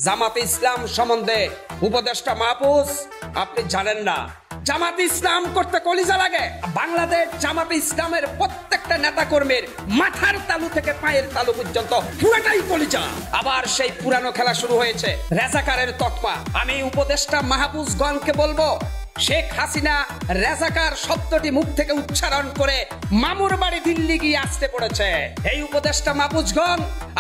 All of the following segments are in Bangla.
জামাতে ইসলাম সম্বন্ধে উপদেষ্টা মাহফুজ আপনি জানেন না। জামাতে ইসলাম করতে কলিজা লাগে। বাংলাদেশ জামাতে ইসলামের প্রত্যেকটা নেতা কর্মীর মাথার তালু থেকে পায়ের তালু পর্যন্ত পুরাটাই কলিজা। আবার সেই পুরানো খেলা শুরু হয়েছে, রাজাকারের তকমা। আমি উপদেষ্টা মাহফুজগণকে বলবো, শেখ হাসিনা রাজাকার শব্দটি মুখ থেকে উচ্চারণ করে মামুর বাড়ি দিল্লি গিয়ে আসতে পড়েছে। এই উপদেষ্টা মাহফুজগণ,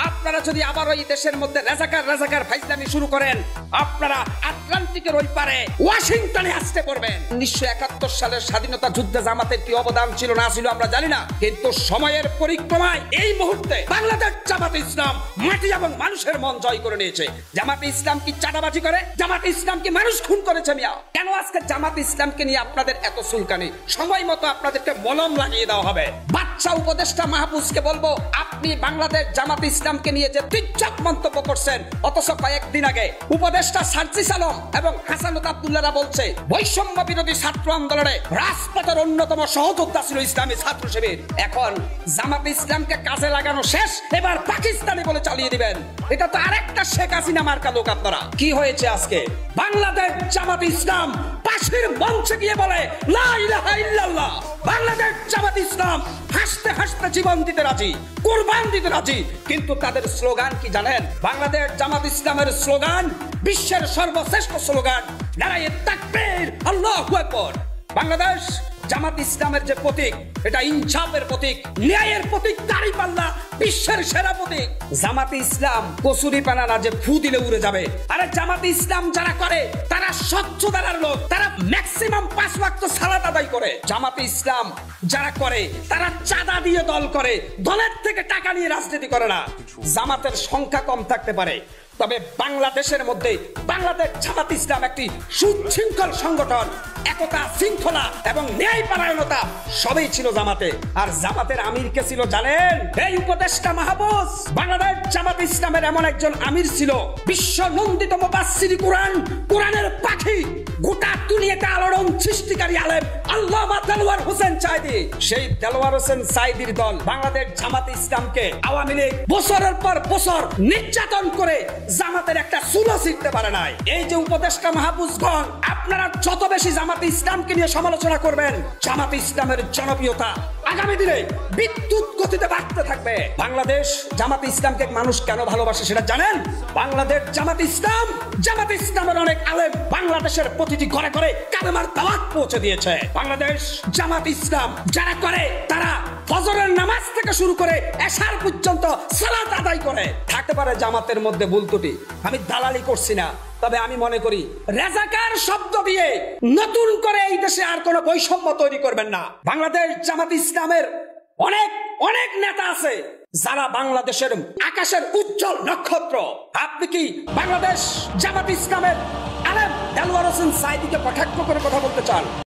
আপনারা যদি আবার ওই দেশের মধ্যে রাজাকার ফাইজলামি শুরু করেন, আপনারা আটলান্টিকের ওই পারে ওয়াশিংটনে আসতে পড়বেন। 1971 সালের স্বাধীনতা যুদ্ধে জামাতের কি অবদান ছিল না ছিল আমরা জানি না, কিন্তু সময়ের পরিক্রমায় এই মুহূর্তে বাংলাদেশ জামাতে ইসলাম মাটি এবং মানুষের মন জয় করে নিয়েছে। জামাতে ইসলাম কি চাঁদাবাজি করে? জামাতে ইসলাম কি মানুষ খুন করেছে? মিয়া, কেন আজকে জামাতে ইসলামকে নিয়ে আপনাদের এত চুলকানি? সময় মতো আপনাদেরকে মলম লাগিয়ে দেওয়া হবে। বাচ্চা উপদেষ্টা মাহফুজকে বলবো, আপনি বাংলাদেশ জামাতে ইসলামকে নিয়ে যে তির্যক মন্তব্য করছেন, অথচ কয়েকদিন আগে উপদেষ্টা সার্জিস আলম এবং হাসানুত আব্দুল্লাহরা বলছে বৈষম্য বিরোধী ছাত্র আন্দোলনে রাজপথের অন্যতম সহযোদ্ধা ছিল ইসলামী ছাত্র শিবির। এখন জামাতে ইসলামকে কাজে লাগানো শেষ, এবার পাকিস্তানি বলে চালিয়ে দিবেন। এটা তো আরেকটা শেখ হাসিনা মার্কা লোক। আপনারা কি হয়েছে আজকে? বাংলাদেশ জামাতে ইসলাম পাশের মঞ্চে গিয়ে বলে লা ইলাহা ইল্লাল্লাহ। বাংলাদেশ জামাতে ইসলাম হাসতে হাসতে জীবন দিতে রাজি, কুরবান দিতে রাজি, কিন্তু তাদের স্লোগান কি জানেন? বাংলাদেশ জামাত ইসলামের স্লোগান বিশ্বের সর্বশ্রেষ্ঠ স্লোগান, নারায়ে তাকবীর, আল্লাহু আকবার। বাংলাদেশ জামাত ইসলামের যে প্রতীক, এটা ইনসাফের প্রতীক, ন্যায়ের প্রতীক, দাঁড়িপাল্লা বিশ্বের সেরা প্রতীক। জামাতে ইসলাম কসুরি পানা না যে ফু দিলে উড়ে যাবে। আরে জামাতে ইসলাম যারা করে তারা স্বচ্ছতার লোক, তারা ম্যাক্সিমাম 5 ওয়াক্ত সালাত আদায় করে। জামাতে ইসলাম যারা করে তারা চাঁদা দিয়ে দল করে, দলের থেকে টাকা নিয়ে রাজনীতি করে না। জামাতের সংখ্যা কম থাকতে পারে, তবে বাংলাদেশের মধ্যে বাংলাদেশ জামাত ইসলাম একটি সুশৃঙ্খল সংগঠন। একতা, শৃঙ্খলা এবং ন্যায়পরায়ণতা সবই ছিল জামাতে। আর জামাতের আমির কে ছিল জানেন? এই উপদেষ্টা মাহফুজ। বাংলাদেশ জামাত ইসলামের এমন একজন আমির ছিল, বিশ্ব নন্দিত মুফাসসির কুরআন, কুরআনের পাখি, গোটা দুনিয়াতে আলোড়ন সৃষ্টিকারী আলেম আল্লামা দেলোয়ার হোসেন সাঈদী। সেই দেলোয়ার হোসেন সাঈদীর দল বাংলাদেশ জামাত ইসলামকে আওয়ামী লীগ বছরের পর বছর নির্যাতন করে জামাতের একটা চুলো ছিঁড়তে পারে নাই। এই যে উপদেষ্টা মাহফুজগণ, আপনারা যত বেশি জামাতে ইসলামকে নিয়ে সমালোচনা করবেন, জামাতে ইসলামের জনপ্রিয়তা আগামী দিনে বিদ্যুৎ গতিতে বাড়তে থাকবে। বাংলাদেশ জামাতে ইসলামকে মানুষ কেন ভালোবাসে সেটা জানেন? বাংলাদেশ জামাতে ইসলামের অনেক আলেম বাংলাদেশের প্রতিটি ঘরে ঘরে কালেমার দাওয়াত পৌঁছে দিয়েছে। বাংলাদেশ জামাতে ইসলাম যারা করে তারা ফজরের নামাজ থেকে শুরু করে এশার পর্যন্ত সালাত আদায় করে। থাকতে পারে জামাতের মধ্যে ভুল ত্রুটি, আমি দালালি করছি না, তবে আমি মনে করি রাজাকার শব্দ দিয়ে নতুন করে এই দেশে আর কোনো বৈষম্য তৈরি করবেন না। বাংলাদেশ জামাত ইসলামের অনেক নেতা আছে যারা বাংলাদেশের আকাশের উজ্জ্বল নক্ষত্র। আপনি কি বাংলাদেশ জামাত ইসলামের আলেম দেলোয়ার হোসেন সাঈদীকে কটাক্ষ করে কথা বলতে চান?